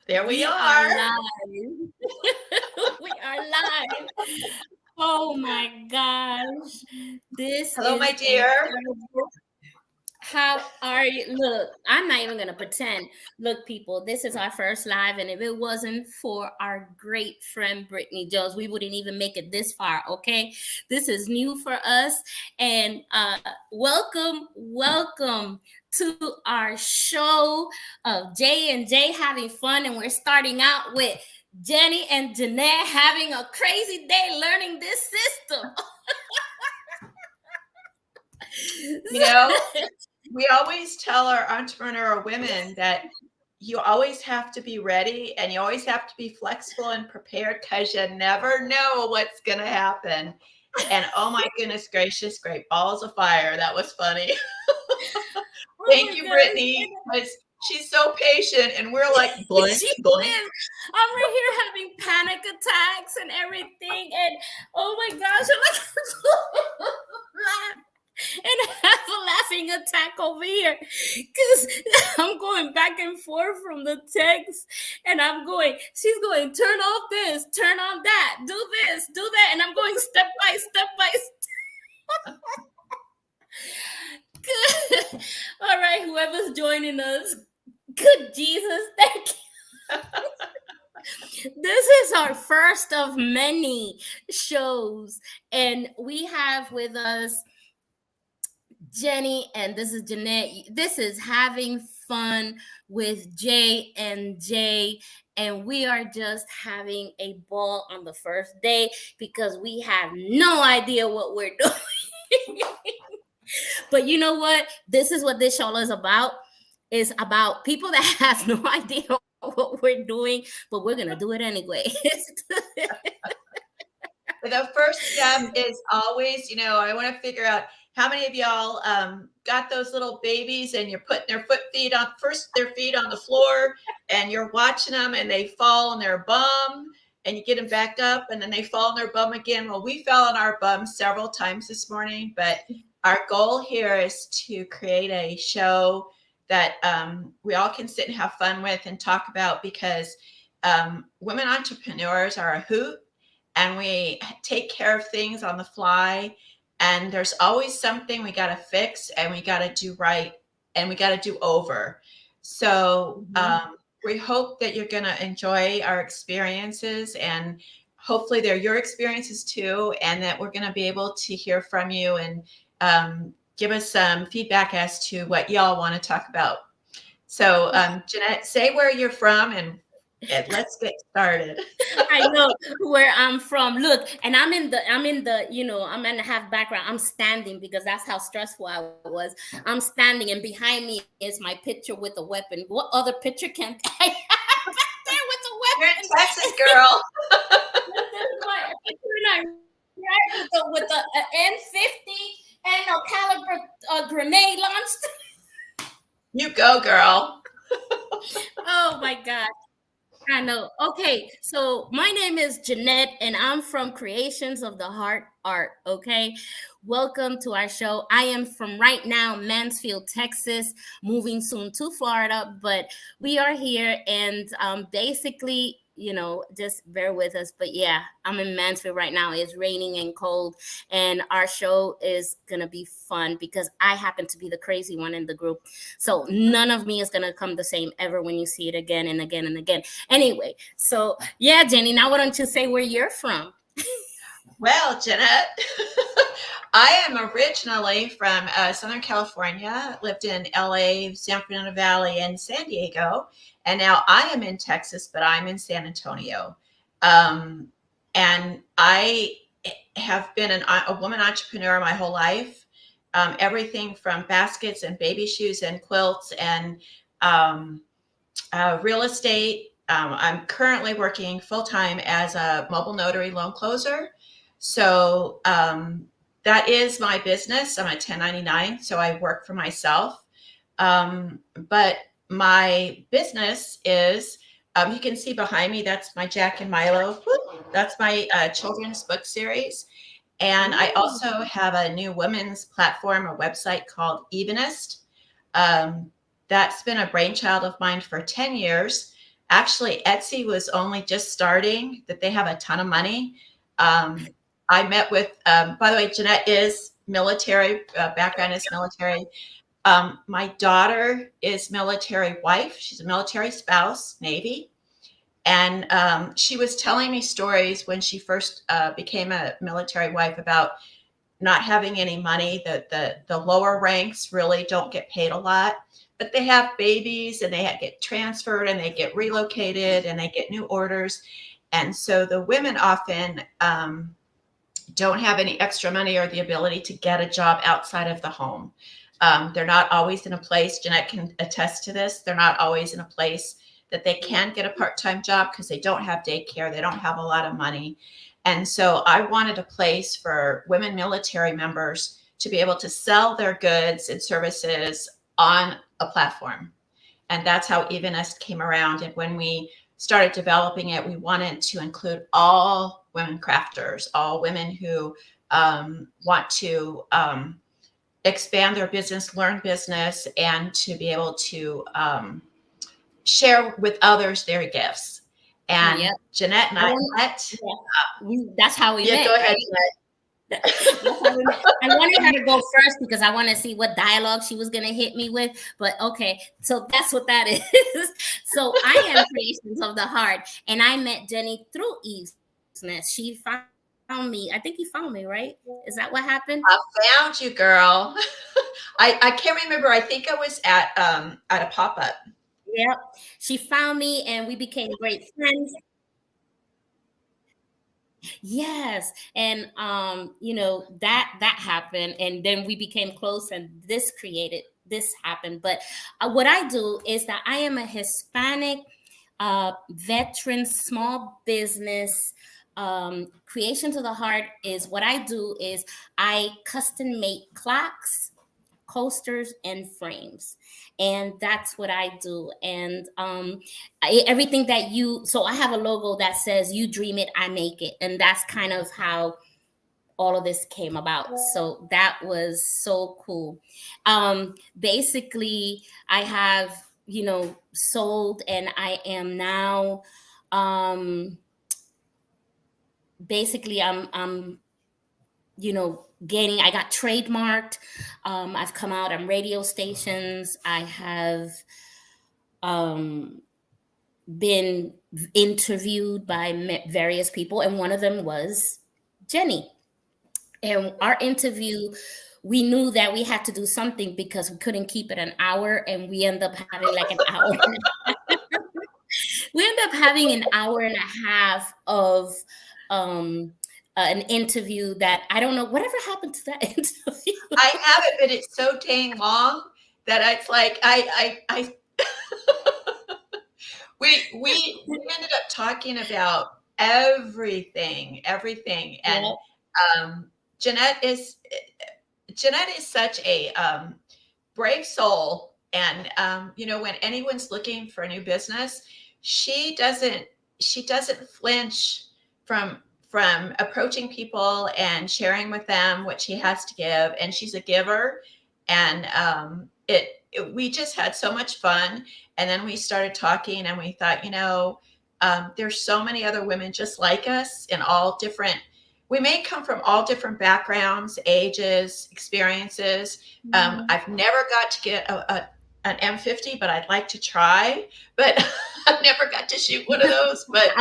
There we We are are. live. We are live. Oh my gosh. This Hello, my is dear. incredible. How are you? Look, I'm not even going to pretend. Look, people, this is our first live. And if it wasn't for our great friend, Brittany Jones, we wouldn't even make it this far. Okay. This is new for us. And welcome to our show of Jay and Jay having fun. And we're starting out with Jenny and Jeanette having a crazy day learning this system. You know, we always tell our entrepreneur women that you always have to be ready and you always have to be flexible and prepared because you never know what's going to happen. And oh my goodness gracious, great balls of fire. That was funny. Oh Thank my you, gosh. Brittany, because she's so patient and we're like blank, She blank. is. I'm right here having panic attacks and everything. And oh my gosh, I'm like and I have a laughing attack over here because I'm going back and forth from the text and she's going, turn off this, turn on that, do this, do that. And I'm going step by step by step. All right, whoever's joining us, good Jesus, thank you. This is our first of many shows, and we have with us Jenny, and this is Jeanette. This is having fun with Jay and Jay, and we are just having a ball on the first day because we have no idea what we're doing. But you know what? This is what this show is about. It's about people that have no idea what we're doing, but we're gonna do it anyway. The first step is always, I want to figure out how many of y'all got those little babies and you're putting their feet on the floor and you're watching them and they fall on their bum and you get them back up and then they fall on their bum again. Well, we fell on our bum several times this morning, but our goal here is to create a show that we all can sit and have fun with and talk about because women entrepreneurs are a hoot and we take care of things on the fly. And there's always something we got to fix and we got to do right and we got to do over. So we hope that you're going to enjoy our experiences and hopefully they're your experiences too. And that we're going to be able to hear from you and give us some feedback as to what y'all want to talk about. So Jeanette, say where you're from and let's get started. I know where I'm from. Look, and I'm in the, I'm in the half background. I'm standing because that's how stressful I was. I'm standing, and behind me is my picture with a weapon. What other picture can I have back there with a You're weapon? in Texas, girl. This is my picture, and I ride with the N50 and a caliber grenade launched. You go, girl. Oh my God. I know. Okay, so my name is Jeanette, and I'm from Creations of the Heart Art. Okay, welcome to our show. I am from right now Mansfield, Texas, moving soon to Florida, but we are here, and basically, just bear with us. But yeah, I'm in Mansfield right now. It's raining and cold, and our show is gonna be fun because I happen to be the crazy one in the group. So none of me is gonna come the same ever when you see it again and again and again. Anyway, so yeah, Jenny, now why don't you say where you're from? Well, Jeanette, I am originally from Southern California, lived in LA, San Fernando Valley, and San Diego. And now I am in Texas, but I'm in San Antonio. Um, and I have been a woman entrepreneur my whole life. Everything from baskets and baby shoes and quilts and um, real estate. I'm currently working full time as a mobile notary loan closer. So that is my business. I'm a 1099, so I work for myself. But my business is, you can see behind me, that's my Jack and Milo. That's my children's book series. And I also have a new women's platform, a website called Evenest. That's been a brainchild of mine for 10 years. Actually, Etsy was only just starting, that they have a ton of money. I met with, by the way, Jeanette is military, background is military. My daughter is military wife. She's a military spouse, Navy. And she was telling me stories when she first became a military wife about not having any money, that the lower ranks really don't get paid a lot, but they have babies and they get transferred and they get relocated and they get new orders. And so the women often don't have any extra money or the ability to get a job outside of the home. They're not always in a place, Jeanette can attest to this, they're not always in a place that they can get a part-time job because they don't have daycare, they don't have a lot of money. And so I wanted a place for women military members to be able to sell their goods and services on a platform. And that's how Evenest came around. And when we started developing it, we wanted to include all women crafters, all women who want to expand their business, learn business, and to be able to share with others their gifts. And Yep. Jeanette and I met. That's how we Yeah, met. go ahead, Right? I wanted her to go first because I want to see what dialogue she was going to hit me with. But okay, so that's what that is. So I am Creations of the Heart, and I met Jenny through Eve's Nest. She found me. I think you found me, right? Is that what happened? I found you, girl. I can't remember. I think I was at a pop-up. Yep. She found me, and we became great friends. Yes, and that happened, and then we became close, and this happened. But what I do is that I am a Hispanic veteran small business. Creation to the Heart is what I do is I custom make clocks, coasters, and frames, and that's what I do. And everything that so I have a logo that says "You dream it, I make it," and that's kind of how all of this came about. So that was so cool. Basically, I have sold, and I am now basically I'm gaining. I got trademarked. I've come out on radio stations. I have been interviewed by various people, and one of them was Jenny. And our interview, we knew that we had to do something because we couldn't keep it an hour, and we end up having like an hour. We end up having an hour and a half of an interview that I don't know whatever happened to that interview. I have it, but it's so dang long that it's like I we ended up talking about everything, and Jeanette is such a brave soul, and when anyone's looking for a new business, she doesn't flinch from approaching people and sharing with them what she has to give, and she's a giver. And we just had so much fun, and then we started talking, and we thought, there's so many other women just like us in all different, we may come from all different backgrounds, ages, experiences. I've never got to get an M50, but I'd like to try. But I've never got to shoot one of those. But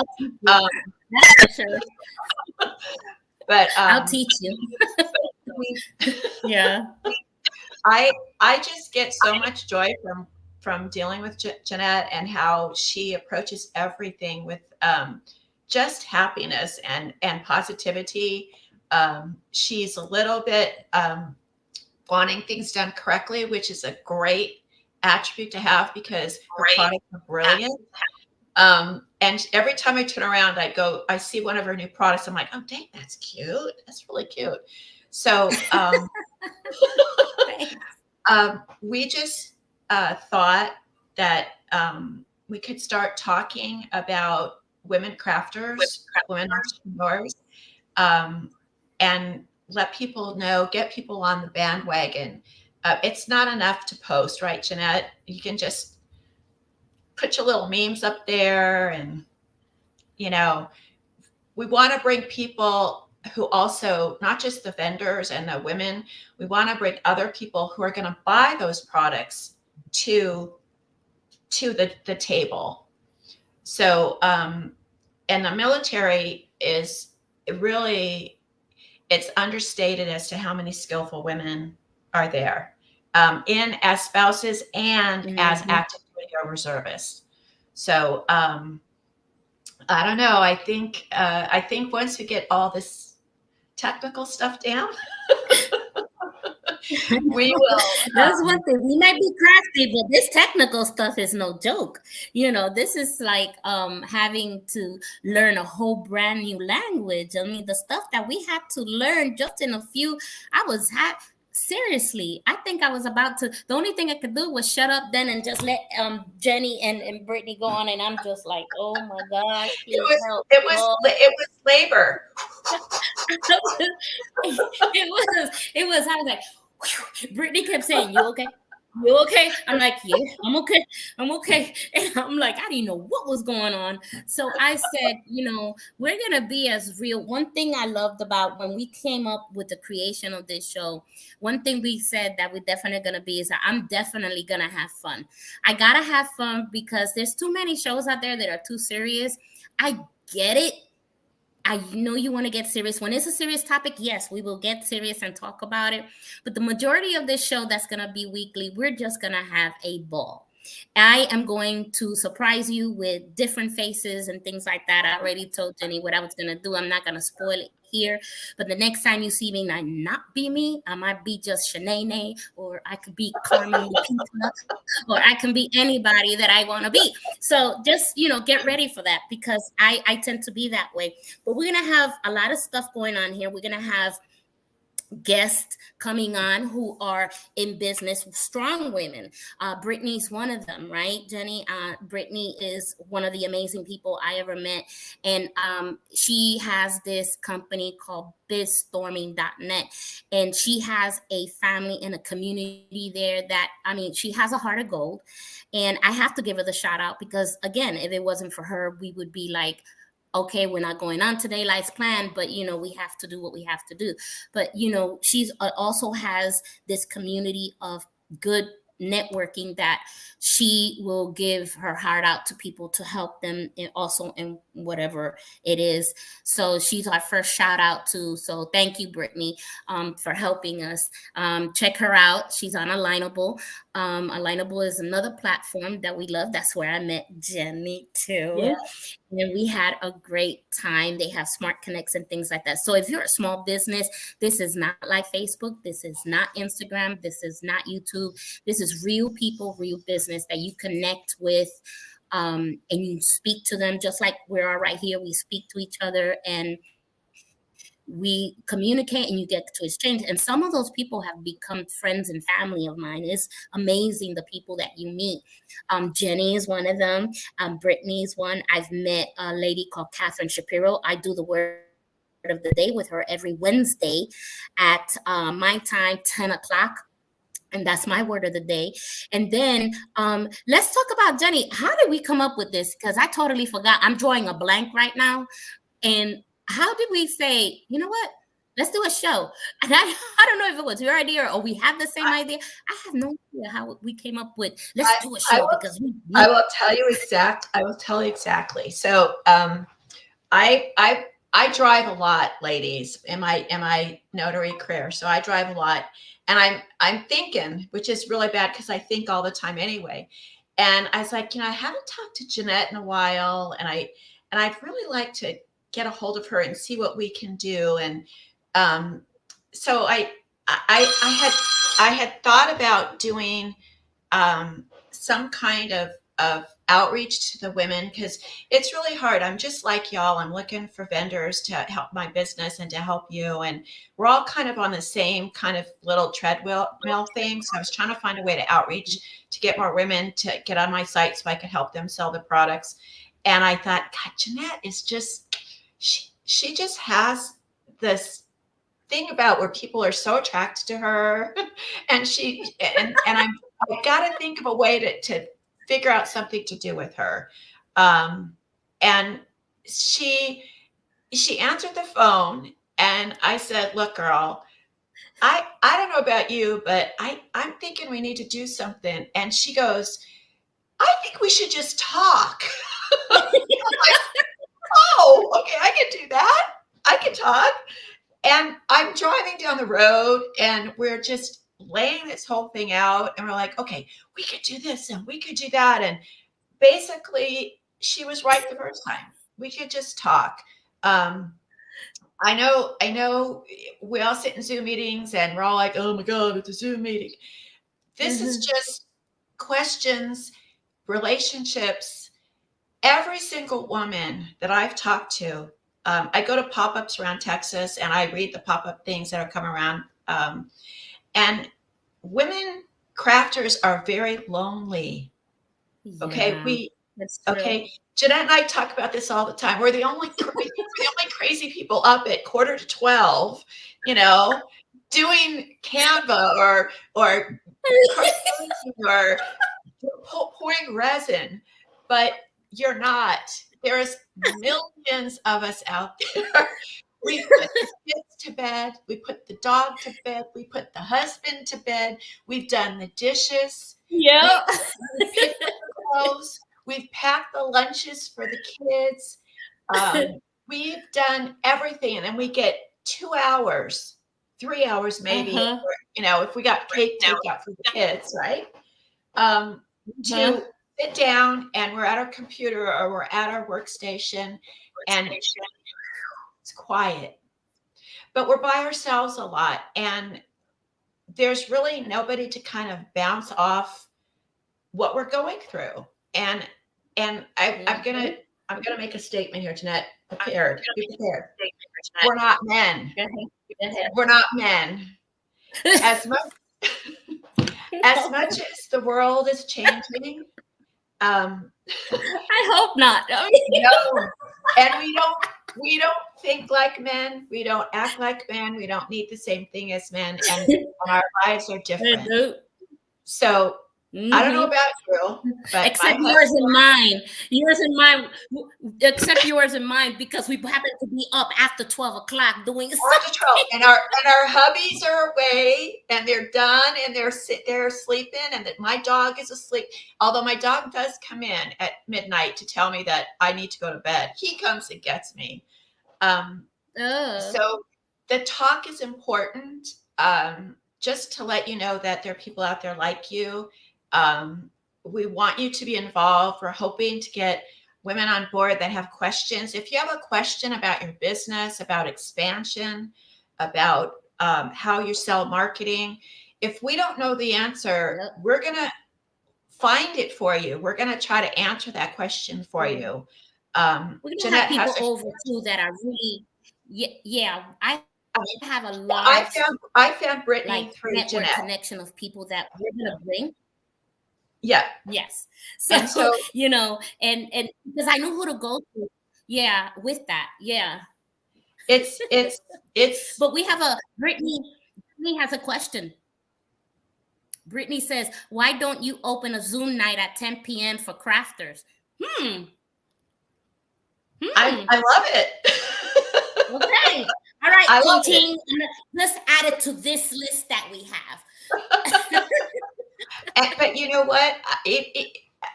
that's for sure. But I'll teach you. Yeah. I just get so much joy from dealing with Jeanette, and how she approaches everything with just happiness and positivity. She's a little bit wanting things done correctly, which is a great attribute to have because her products are brilliant. And every time I turn around, I see one of her new products. I'm like, oh, dang, that's cute. That's really cute. So we just thought that we could start talking about women crafters, women entrepreneurs, and let people know, get people on the bandwagon. It's not enough to post, right, Jeanette? You can just put your little memes up there, and you know, we want to bring people who also, not just the vendors and the women, we want to bring other people who are going to buy those products to the table. So and the military is really, it's understated as to how many skillful women are there, in as spouses and as Mhm. active duty or reservists. So I don't know. I think once we get all this technical stuff down, we will. That's one thing. We might be crafty, but this technical stuff is no joke. This is like having to learn a whole brand new language. I mean, the stuff that we had to learn just in a few. I was seriously. I think I was about to. The only thing I could do was shut up then and just let Jenny and Brittany go on, and I'm just like, oh my gosh, It please was help, it was Lord. it was labor. It was. I was like, Brittany kept saying, "You okay? You okay?" I'm like, "Yeah, I'm okay. I'm okay." And I'm like, I didn't know what was going on. So I said, we're gonna be as real. One thing I loved about when we came up with the creation of this show, one thing we said that we're definitely gonna be is that I'm definitely gonna have fun. I gotta have fun because there's too many shows out there that are too serious. I get it. I know you want to get serious. When it's a serious topic, yes, we will get serious and talk about it. But the majority of this show that's going to be weekly, we're just going to have a ball. I am going to surprise you with different faces and things like that. I already told Jenny what I was going to do. I'm not going to spoil it here. But the next time you see me, I not be me. I might be just Shanae, or I could be Carmen Lupita, or I can be anybody that I want to be. So just, get ready for that because I tend to be that way. But we're going to have a lot of stuff going on here. We're going to have guests coming on who are in business, strong women. Brittany's one of them, right, Jenny? Brittany is one of the amazing people I ever met. And she has this company called bizstorming.net. And she has a family and a community there that, I mean, she has a heart of gold. And I have to give her the shout out because, again, if it wasn't for her, we would be like, okay, we're not going on today, life's plan, but we have to do what we have to do. But she's also has this community of good networking that she will give her heart out to people to help them in also in whatever it is. So she's our first shout out to. So thank you, Brittany, for helping us. Check her out. She's on Alignable. Alignable is another platform that we love. That's where I met Jenny too. Yeah. And we had a great time. They have smart connects and things like that. So if you're a small business, this is not like Facebook. This is not Instagram. This is not YouTube. This is real people, real business that you connect with. And you speak to them just like we are right here. We speak to each other and we communicate and you get to exchange. And some of those people have become friends and family of mine. It's amazing the people that you meet. Jenny is one of them. Brittany is one. I've met a lady called Catherine Shapiro. I do the word of the day with her every Wednesday at my time, 10 o'clock. And that's my word of the day. And then let's talk about Jenny. How did we come up with this? Because I totally forgot. I'm drawing a blank right now. And how did we say, you know what? Let's do a show. And I don't know if it was your idea or we have the same idea. I have no idea how we came up with let's I, do a I show will because I will tell you exactly. So I drive a lot, ladies, in my notary career. So I drive a lot, and I'm thinking, which is really bad because I think all the time anyway. And I was like, I haven't talked to Jeanette in a while, and I'd really like to get a hold of her and see what we can do. And so I had thought about doing some kind of outreach to the women because it's really hard. I'm just like y'all. I'm looking for vendors to help my business and to help you. And we're all kind of on the same kind of little treadmill thing. So I was trying to find a way to outreach to get more women to get on my site so I could help them sell the products. And I thought, God, Jeanette is just, she just has this thing about where people are so attracted to her and I've got to think of a way to figure out something to do with her. And she answered the phone, and I said, "Look, girl, I don't know about you, but I'm thinking we need to do something." And she goes, "I think we should just talk." I'm like, "Oh, okay, I can do that. I can talk." And I'm driving down the road, and we're just laying this whole thing out, and we're like, "Okay, we could do this and we could do that." And basically, she was right the first time. We could just talk. Um, I know we all sit in Zoom meetings and we're all like, "Oh my God, it's a Zoom meeting." This is just questions, relationships. Every single woman that I've talked to, I go to pop-ups around Texas and I read the pop-up things that are coming around. And women crafters are very lonely. Okay, Yeah, that's true. okay. Jeanette and I talk about this all the time. We're the only crazy people up at 11:45, you know, doing Canva or crocheting or pouring resin, but you're not. There's millions of us out there. We put the kids to bed. We put the dog to bed. We put the husband to bed. We've done the dishes. Yeah. We picked up the clothes. We've packed the lunches for the kids. We've done everything. And then we get 2 hours, 3 hours maybe, Uh-huh. or, if we got cake takeout for the kids, right? Uh-huh. To sit down, and we're at our computer or we're at our workstation, and it's quiet, but we're by ourselves a lot, and there's really nobody to kind of bounce off what we're going through. And I'm gonna make a statement here, Jeanette. Prepared. Be prepared. We're not men. Go ahead. Go ahead. We're not men. As much as much as the world is changing, I hope not. I mean, no, and we don't think like men. We don't act like men. We don't need the same thing as men, and our lives are I different. do. So I don't know about you, but Except yours and mine. Yours and mine. Except yours and mine, because we happen to be up after 12 o'clock doing something. and our hubbies are away, and they're done, and they're sleeping, and that my dog is asleep. Although my dog does come in at midnight to tell me that I need to go to bed. He comes and gets me. So the talk is important. Just to let you know that there are people out there like you. We want you to be involved. We're hoping to get women on board that have questions. If you have a question about your business, about expansion, about how you sell marketing, if we don't know the answer, we're going to find it for you. We're going to try to answer that question for you. We're gonna Jeanette have has people over too that are really, yeah. I have a I large found Brittany like through network Jeanette. connection of people that we're gonna bring. Yeah. Yes. And So, so and because I know who to go to. Yeah, with that. Yeah. it's But we have a Brittany. Brittany has a question. Brittany says, "Why don't you open a Zoom night at 10 p.m. for crafters?" I love it. Okay. All right, I love Ting. Let's add it to this list that we have. But you know what?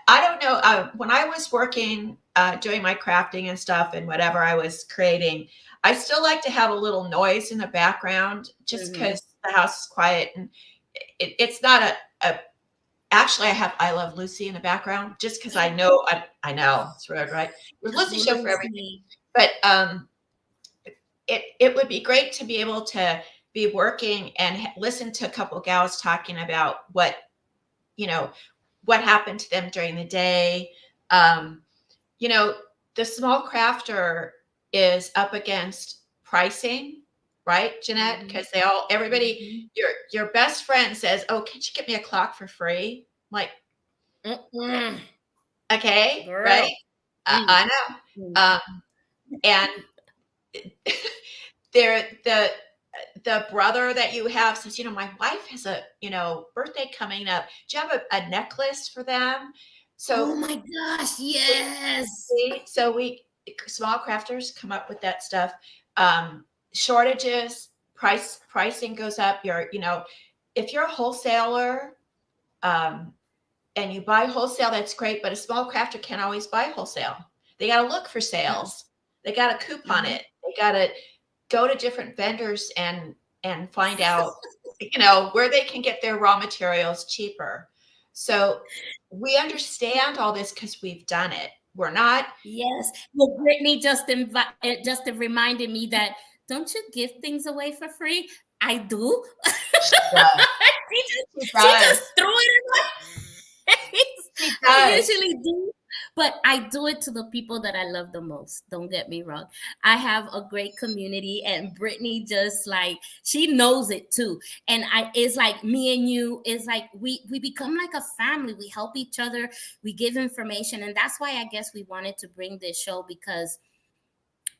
I don't know. When I was working, doing my crafting and stuff and whatever I was creating, I still like to have a little noise in the background just because the house is quiet. And it's not actually, I have I Love Lucy in the background just because I know it's weird, right? There's Lucy show for everything. But it would be great to be able to be working and listen to a couple of gals talking about what happened to them during the day. The small crafter is up against pricing, right, Jeanette? Because everybody, your best friend says, "Oh, can you get me a clock for free?" I'm like, okay, girl. Right? I know. And the brother that you have says, "My wife has a birthday coming up. Do you have a necklace for them?" So Oh my gosh, we, yes. we small crafters come up with that stuff. Um, Shortages, pricing goes up. If you're a wholesaler, um, and you buy wholesale, that's great. But a small crafter can't always buy wholesale. They got to look for sales. They got to coupon Mhm. it. They got to go to different vendors and find out, where they can get their raw materials cheaper. So we understand all this because we've done it. We're not. Yes. Well, Brittany just reminded me that don't you give things away for free? I do. She does. she, just, She she just does. threw it in my face. She I does. usually do, but I do it to the people that I love the most. Don't get me wrong. I have a great community, and Brittany just like she knows it too. And it's like me and you. It's like we become like a family. We help each other. We give information, and that's why I guess we wanted to bring this show, because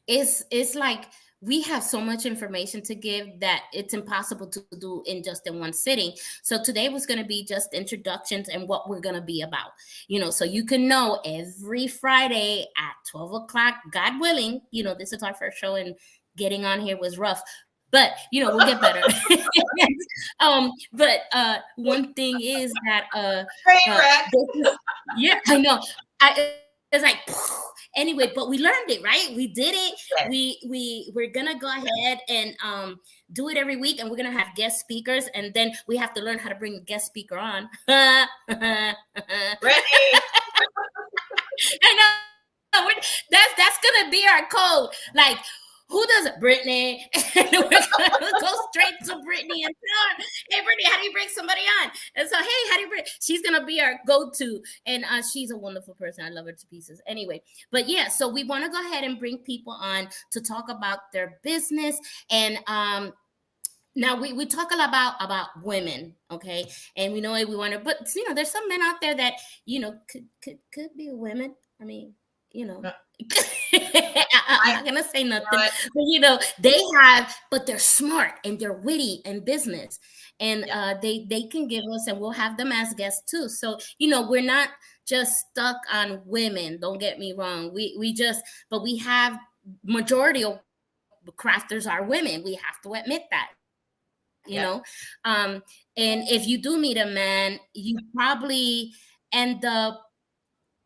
it's like we have so much information to give that it's impossible to do in one sitting. So today was going to be just introductions and what we're going to be about, so you can know every Friday at 12 o'clock, God willing. This is our first show, and getting on here was rough, but we'll get better. But one thing is that Train wreck. yeah, I know. It's like anyway, but we learned it, right? We did it. Yes. We're gonna go ahead and do it every week, and we're gonna have guest speakers, and then we have to learn how to bring a guest speaker on. I Brittany. know. That's gonna be our code. Like, who does it? Brittany. And we're gonna go straight to Brittany and tell her, hey, Brittany, how do you bring somebody on? And so, hey, how do you bring? She's gonna be our go-to, and she's a wonderful person. I love her to pieces. Anyway, but yeah, so we want to go ahead and bring people on to talk about their business, and now we talk a lot about women, okay, and we know we want to, but there's some men out there that could be women. I mean, No, I'm not gonna say nothing, but but they're smart and they're witty in business, and yeah. they can give us, and we'll have them as guests too. So we're not just stuck on women. Don't get me wrong. But we have majority of crafters are women. We have to admit that. Yeah. And if you do meet a man, you probably end up,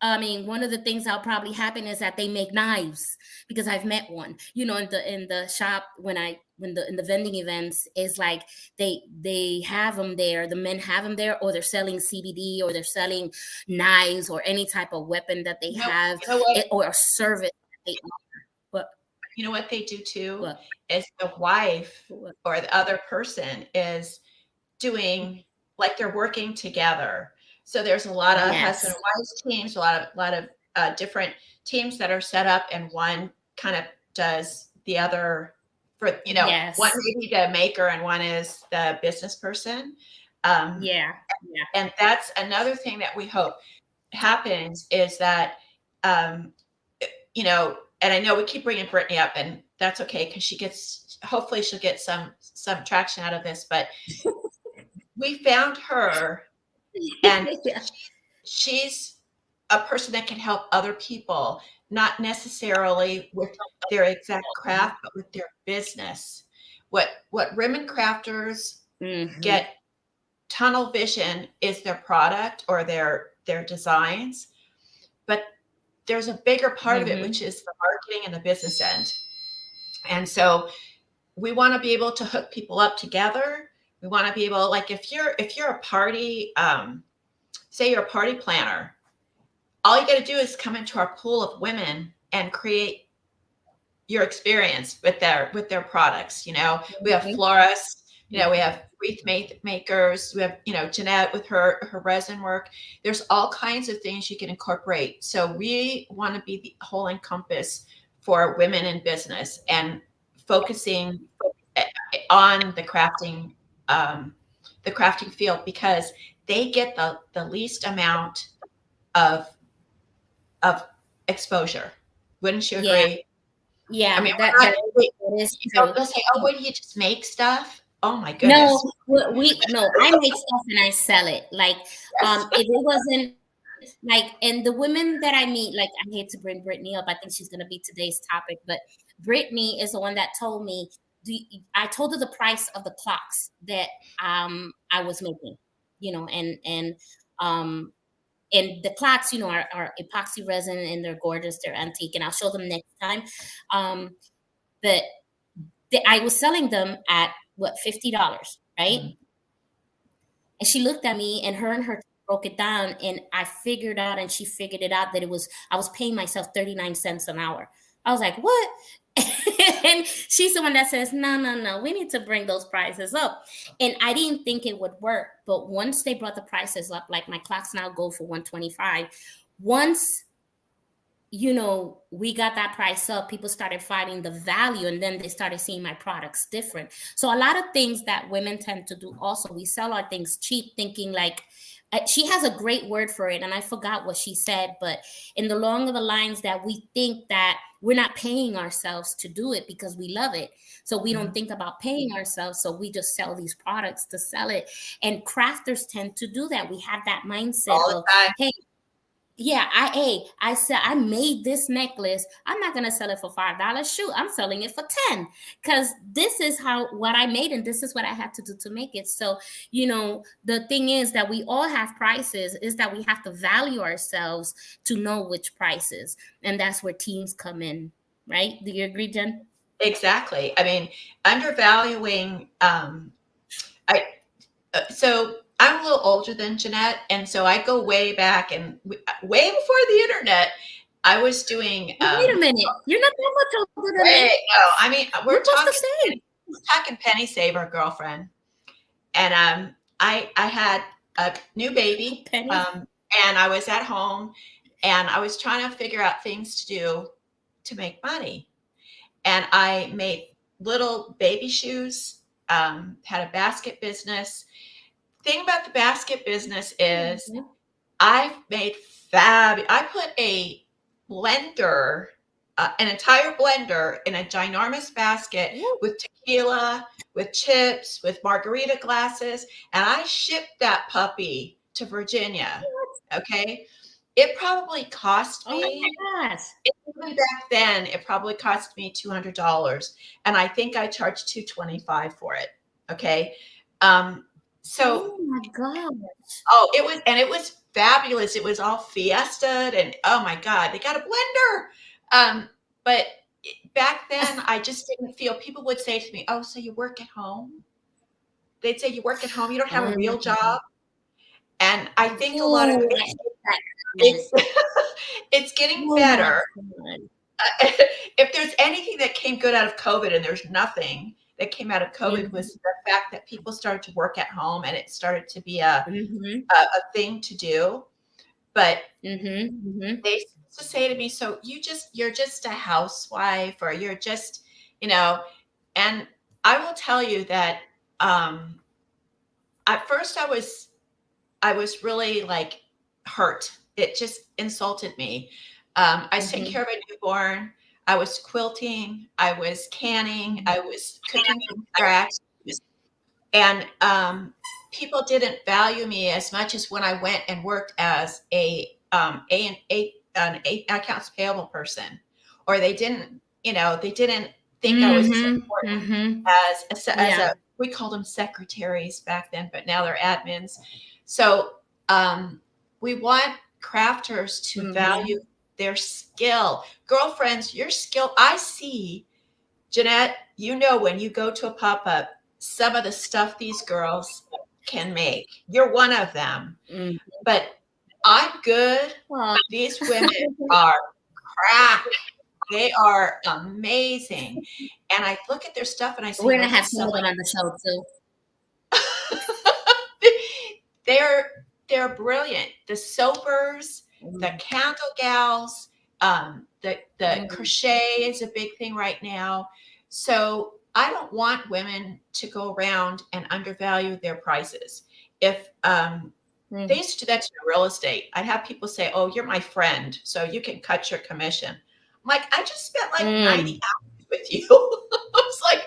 I mean, one of the things that'll probably happen is that they make knives, because I've met one, in the shop in the vending events, is like they have them there, the men have them there, or they're selling CBD, or they're selling knives, or any type of weapon that they have, You know what? or a service that they offer. But You know what they do too what? is the wife What? or the other person is doing, like, they're working together. So there's a lot of husband Yes. and wives teams, a lot of different teams that are set up, and one kind of does the other for, one Yes. may be the maker and one is the business person. Um, Yeah. Yeah. and that's another thing that we hope happens is that, um, and I know we keep bringing Brittany up, and that's okay because hopefully she'll get some traction out of this. But we found her, and Yeah. she's a person that can help other people, not necessarily with their exact craft, but with their business. What women crafters Mm-hmm. get tunnel vision is their product or their designs, but there's a bigger part of it, Mm-hmm. which is the marketing and the business end. And so we want to be able to hook people up together. We want to be able, like, if you're a party, say you're a party planner, all you got to do is come into our pool of women and create your experience with their products. We have florists, we have wreath makers, we have, Jeanette with her resin work. There's all kinds of things you can incorporate. So we want to be the whole encompass for women in business, and focusing on the crafting field, because they get the least amount of exposure. Wouldn't you Yeah. agree? I Yeah. mean, That is true. they'll say, "Oh, what do you just make stuff?" Oh my No, goodness. no, I make stuff and I sell it. Like, Yes. if it wasn't like, and the women that I meet, like, I hate to bring Brittany up. I think she's going to be today's topic, but Brittany is the one that told me, I told her the price of the clocks that I was making, you know, um, and the clocks, you know, are epoxy resin and they're gorgeous. They're antique, and I'll show them next time. But I was selling them at what, $50, right? Mm-hmm. And she looked at me, and her broke it down, and I figured out, and she figured it out, that I was paying myself 39 cents an hour. I was like, what? And she's the one that says, no, we need to bring those prices up. And I didn't think it would work. But once they brought the prices up, like my clocks now go for $125. Once, you know, we got that price up, people started finding the value, and then they started seeing my products different. So a lot of things that women tend to do also, we sell our things cheap, thinking like, she has a great word for it, and I forgot what she said, but in the long of the lines, that we think that we're not paying ourselves to do it because we love it. So we don't think about paying ourselves. So we just sell these products to sell it. And crafters tend to do that. We have that mindset of, hey, yeah, I said, I made this necklace. I'm not gonna sell it for $5. Shoot, I'm selling it for 10, because this is what I made, and this is what I had to do to make it. So, you know, the thing is that we all have prices, is that we have to value ourselves to know which prices, and that's where teams come in, right? Do you agree, Jen? Exactly. I mean, undervaluing. So I'm a little older than Jeanette, and so I go way back, and way before the internet, I was doing. Wait a minute, you're not that much older than me. No, I mean, we're talking penny saver, girlfriend, and I had a new baby, and I was at home, and I was trying to figure out things to do to make money, and I made little baby shoes. Had a basket business. Thing about the basket business is I made I put a blender, an entire blender in a ginormous basket with tequila, with chips, with margarita glasses, and I shipped that puppy to Virginia. Okay. It probably cost me, even back then, it probably cost me $200. And I think I charged $225 for it. Okay. So, oh my gosh. Oh, it was fabulous. It was all fiestaed, and oh my God, they got a blender. But back then I just didn't feel, people would say to me, oh, so you work at home? They'd say, you work at home, you don't have a real job. And I think a lot of it's getting better. If there's anything that came good out of COVID, and there's nothing that came out of COVID, was the fact that people started to work at home, and it started to be a thing to do. But they used to say to me, so you're just a housewife, or you're just, you know, and I will tell you that at first I was really like hurt. It just insulted me. I was taking care of a newborn. I was quilting, I was canning, I was cooking from scratch, and people didn't value me as much as when I went and worked as an accounts payable person, or they didn't think I was as important as we called them secretaries back then, but now they're admins. So we want crafters to value their skill. Girlfriends, your skill. I see, Jeanette, when you go to a pop-up, some of the stuff these girls can make. You're one of them. But I'm good. These women are crack. They are amazing. And I look at their stuff and I say, we're going to have someone on the show too. They're brilliant. The soapers, the candle gals, the crochet is a big thing right now. So I don't want women to go around and undervalue their prices. If they used to do that to real estate, I'd have people say, oh, you're my friend, so you can cut your commission. I'm like, I just spent like 90 hours with you. I was like,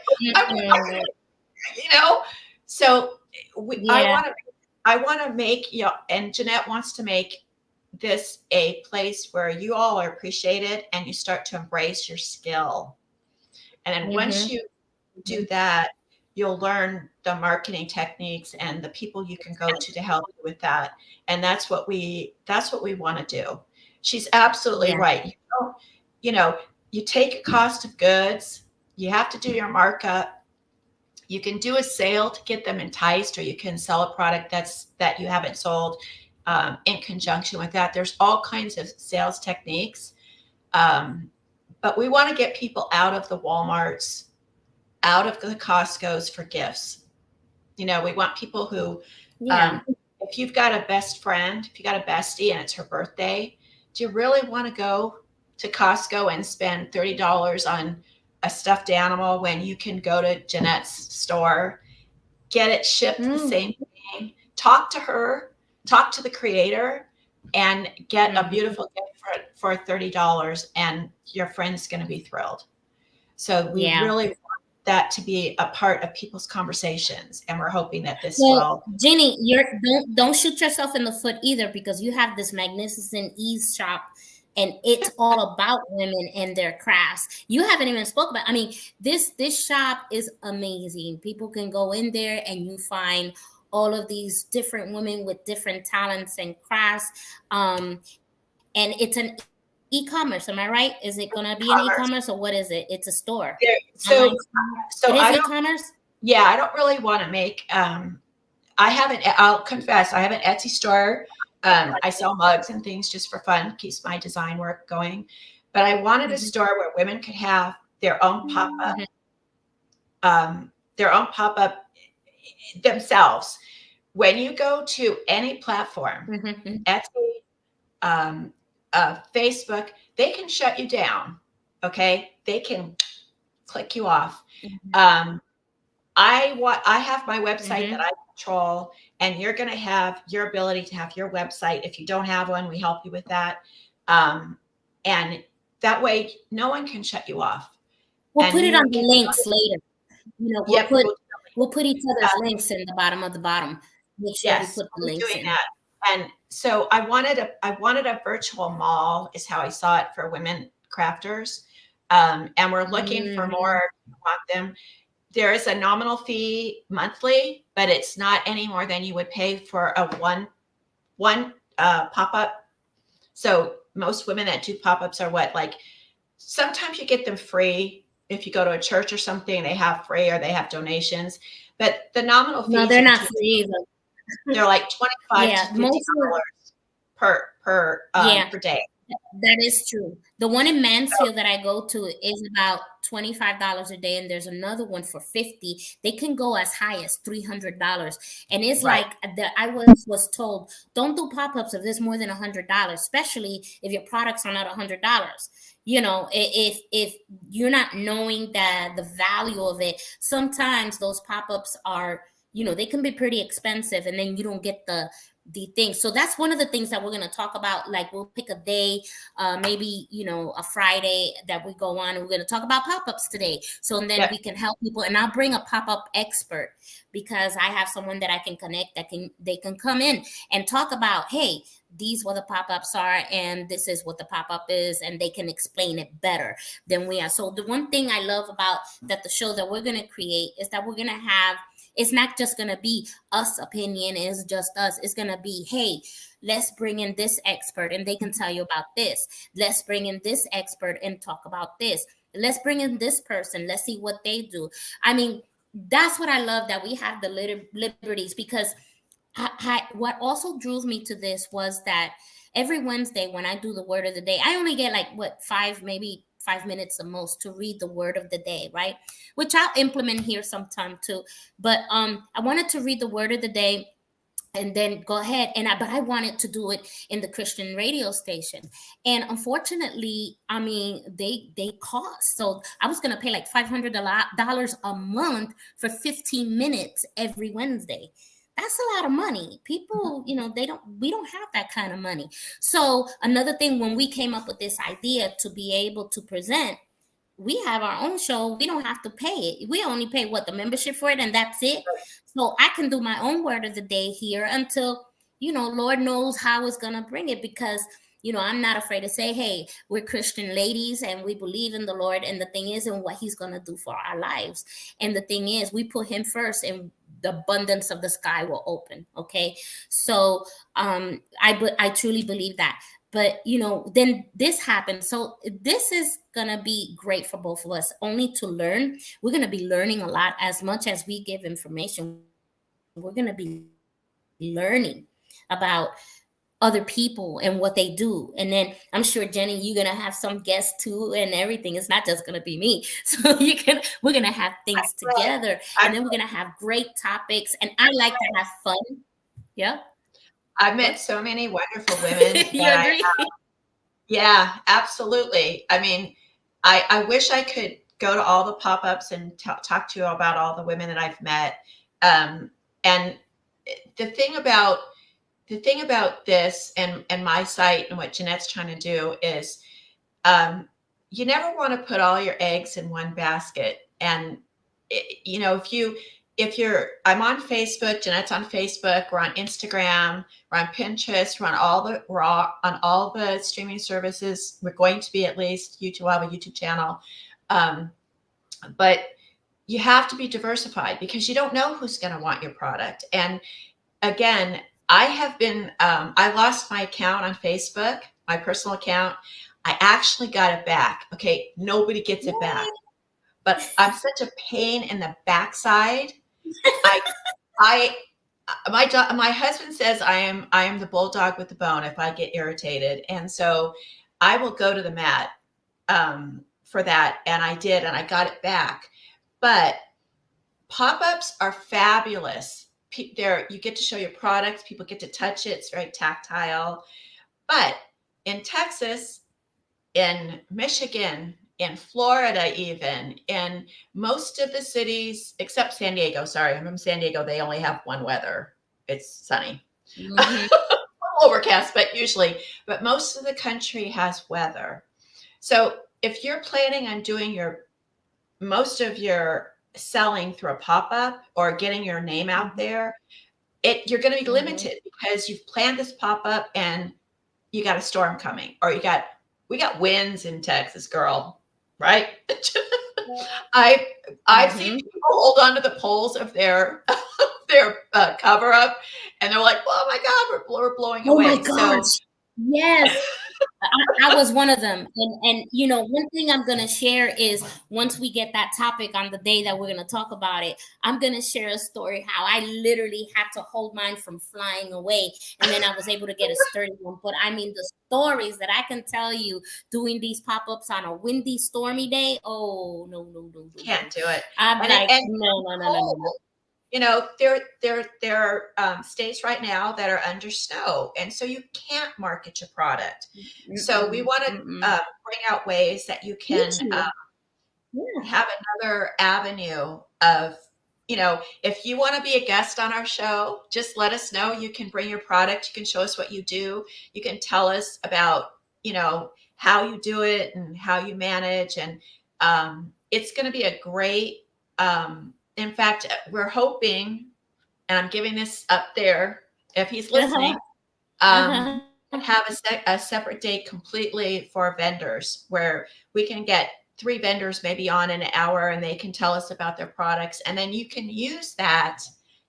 so I want to make, and Jeanette wants to make this a place where you all are appreciated and you start to embrace your skill. And then once you do that, you'll learn the marketing techniques and the people you can go to help you with that. And that's what we want to do. She's absolutely right. You take a cost of goods, you have to do your markup. You can do a sale to get them enticed, or you can sell a product that you haven't sold in conjunction with that. There's all kinds of sales techniques. But we want to get people out of the Walmarts, out of the Costco's for gifts. We want people who, if you've got a best friend, if you got a bestie and it's her birthday, do you really want to go to Costco and spend $30 on a stuffed animal when you can go to Jeanette's store, get it shipped the same thing, talk to her, talk to the creator, and get a beautiful gift for $30, and your friend's going to be thrilled. So we really want that to be a part of people's conversations, and we're hoping that this will. Jeannie, don't shoot yourself in the foot either, because you have this magnificent ease shop, and it's all about women and their crafts. You haven't even spoke about. I mean, this shop is amazing. People can go in there and you find all of these different women with different talents and crafts. And it's an e-commerce. Am I right? Is it going to be an e-commerce, or what is it? It's a store. So it is e-commerce? Yeah, I don't really want to make. I'll confess, I have an Etsy store. I sell mugs and things just for fun, keeps my design work going. But I wanted a store where women could have their own pop-up, themselves. When you go to any platform, Etsy, Facebook, they can shut you down. Okay, they can click you off. I have my website that I control, and you're going to have your ability to have your website. If you don't have one, we help you with that. And that way, no one can shut you off. We'll put it on the links later. We'll put each other's links in the bottom of the bottom. Make sure we put the links in. That. And so I wanted a virtual mall, is how I saw it, for women crafters. And we're looking for more. Want them. There is a nominal fee monthly, but it's not any more than you would pay for a one pop-up. So most women that do pop-ups are sometimes you get them free. If you go to a church or something, they have free, or they have donations. But the nominal fee, no, they're not free either. They're like $25 to $50 per day. That is true. The one in Mansfield that I go to is about $25 a day, and there's another one for $50. They can go as high as $300, and it's I was told, don't do pop-ups if there's more than $100, especially if your products are not $100. If you're not knowing the value of it, sometimes those pop-ups are, they can be pretty expensive, and then you don't get the thing. So that's one of the things that we're going to talk about. Like, we'll pick a day, maybe, a Friday that we go on, and we're going to talk about pop-ups today. So then we can help people, and I'll bring a pop-up expert, because I have someone that I can connect they can come in and talk about, hey, these what the pop-ups are, and this is what the pop-up is, and they can explain it better than we are. So the one thing I love about the show that we're going to create is that we're going to have, it's not just going to be us opinion. It's just us. It's going to be, hey, let's bring in this expert and they can tell you about this. Let's bring in this expert and talk about this. Let's bring in this person. Let's see what they do. I mean, that's what I love, that we have the liberties, because what also drew me to this was that every Wednesday when I do the word of the day, I only get 5 minutes the most to read the word of the day, right? Which I'll implement here sometime too. But I wanted to read the word of the day and then go ahead. But I wanted to do it in the Christian radio station. And unfortunately, I mean, they cost. So I was going to pay $500 a month for 15 minutes every Wednesday. That's a lot of money. People, we don't have that kind of money. So another thing, when we came up with this idea to be able to present, we have our own show. We don't have to pay it. We only pay the membership for it, and that's it. So I can do my own word of the day here until Lord knows how it's going to bring it, because I'm not afraid to say, hey, we're Christian ladies and we believe in the Lord, and the thing is, and what he's going to do for our lives. And the thing is, we put him first, and the abundance of the sky will open. Okay. So I truly believe that. But then this happened. So this is gonna be great for both of us, only to learn. We're gonna be learning a lot. As much as we give information, we're gonna be learning about other people and what they do. And then I'm sure, Jenny, you're gonna have some guests too and everything. It's not just gonna be me. So we're gonna have things together, and then we're gonna have I'm great topics. And I like to have fun. Yeah. I've What? met so many wonderful women You that I agree? yeah, absolutely. I mean, I wish I could go to all the pop-ups and talk to you about all the women that I've met. And the thing about this and my site and what Jeanette's trying to do is um, you never want to put all your eggs in one basket. And if you're I'm on Facebook, Jeanette's on Facebook, we're on Instagram, we're on Pinterest, we're on all the streaming services. We're going to be, at least YouTube. Will have a YouTube channel. Um, but you have to be diversified because you don't know who's going to want your product. And again, I lost my account on Facebook, my personal account. I actually got it back. Okay, nobody gets it back, but I'm such a pain in the backside. I, I, my husband says I am the bulldog with the bone if I get irritated, and so I will go to the mat for that, and I did, and I got it back. But pop-ups are fabulous. There, you get to show your products. People get to touch it. It's very tactile. But in Texas, in Michigan, in Florida, even in most of the cities except San Diego. Sorry, I'm from San Diego. They only have one weather. It's sunny, Mm-hmm. overcast, but usually. But most of the country has weather. So if you're planning on doing most of your selling through a pop-up or getting your name out there, you're going to be Mm-hmm. limited because you've planned this pop-up and you got a storm coming, or we got winds in Texas, girl, right? I I've seen Mm-hmm. people hold on to the poles of their cover up, and they're like, "Oh my God, we're blowing Oh my away." So gosh. Yes. I was one of them. And one thing I'm gonna share is, once we get that topic on the day that we're gonna talk about it, I'm gonna share a story how I literally had to hold mine from flying away, and then I was able to get a sturdy one. But I mean, the stories that I can tell you doing these pop-ups on a windy, stormy day. Oh, no, no, no, no, no. can't do it, I'm and like, no, no, no, no, no, cold. no. There are states right now that are under snow, and so you can't market your product. So we Mm-mm, want to mm-mm. bring out ways that you Me can too. Yeah. have another avenue of, if you want to be a guest on our show, just let us know. You can bring your product. You can show us what you do. You can tell us about, how you do it and how you manage. And it's going to be a great, in fact, we're hoping, and I'm giving this up there if he's Uh-huh. listening, Uh-huh. have a separate date completely for vendors where we can get three vendors maybe on in an hour and they can tell us about their products. And then you can use that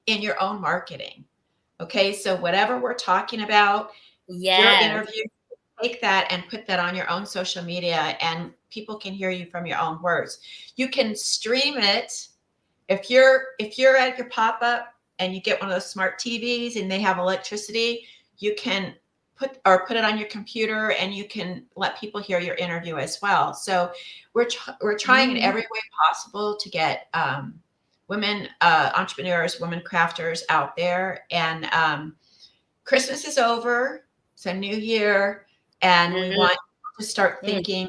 in your own marketing. Okay. So whatever we're talking about, your Yes. interview, take that and put that on your own social media and people can hear you from your own words. You can stream it. If you're at your pop-up and you get one of those smart TVs and they have electricity, you can put it on your computer and you can let people hear your interview as well. So we're trying in Mhm. every way possible to get women entrepreneurs, women crafters out there. And Christmas is over. It's a new year, and we Mhm. want to start Mm. thinking.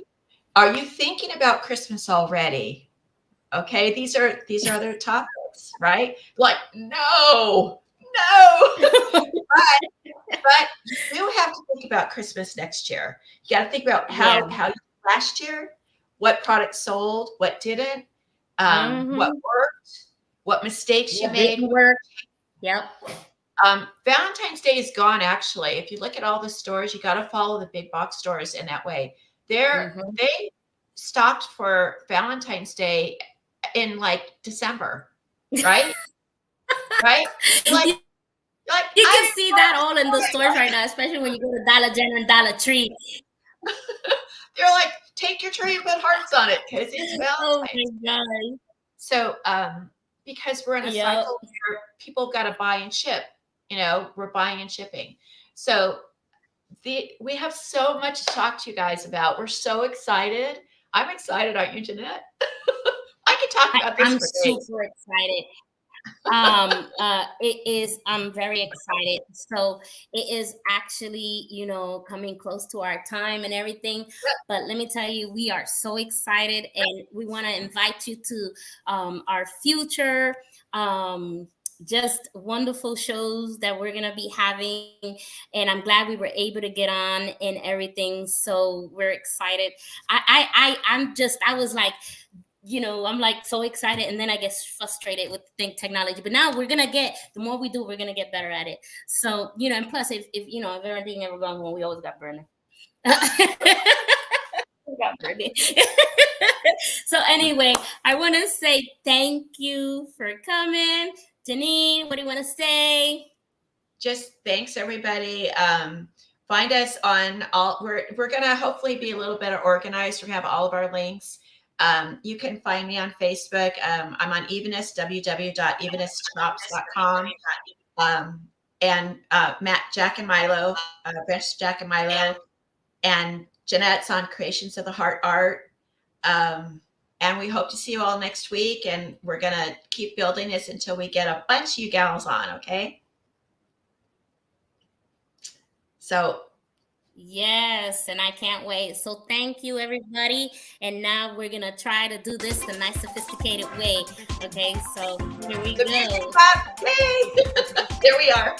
Are you thinking about Christmas already? Okay, these are other topics, right? Like, no, no. But you do have to think about Christmas next year. You got to think about Yeah. how you did last year, what products sold, what didn't, what Mhm. worked, what mistakes you What made, didn't work? Yep. Valentine's Day is gone, actually. If you look at all the stores, you got to follow the big box stores in that way. They stopped for Valentine's Day in like December, right? Right? You're like, You I can didn't see that all want in the it. stores right now, especially when you go to Dollar General and Dollar Tree. They're like, take your tree and put hearts on it because it's Oh Valentine's. my God. So, because we're in a cycle where people got to buy and ship, we're buying and shipping. So we have so much to talk to you guys about. We're so excited. I'm excited, aren't you, Jeanette? I could talk about this I'm for days. super excited. I'm very excited. So it is actually, coming close to our time and everything. But let me tell you, we are so excited, and we want to invite you to our future just wonderful shows that we're gonna be having. And I'm glad we were able to get on and everything. So we're excited. I was like, I'm like so excited, and then I get frustrated with technology. But now the more we do, we're gonna get better at it. So, and plus, if everything ever gone wrong, we always got burning. We got burning. So anyway, I want to say thank you for coming, Janine. What do you want to say? Just thanks, everybody. Find us on all. We're gonna hopefully be a little better organized. We have all of our links. You can find me on Facebook. I'm on Evenist, www.evenistchops.com. And Jack and Milo, Bench Jack and Milo, and Jeanette's on Creations of the Heart Art. And we hope to see you all next week. And we're going to keep building this until we get a bunch of you gals on, okay? So. Yes, and I can't wait. So thank you, everybody. And now we're going to try to do this the nice, sophisticated way. Okay, so here we go. Yay! There we are.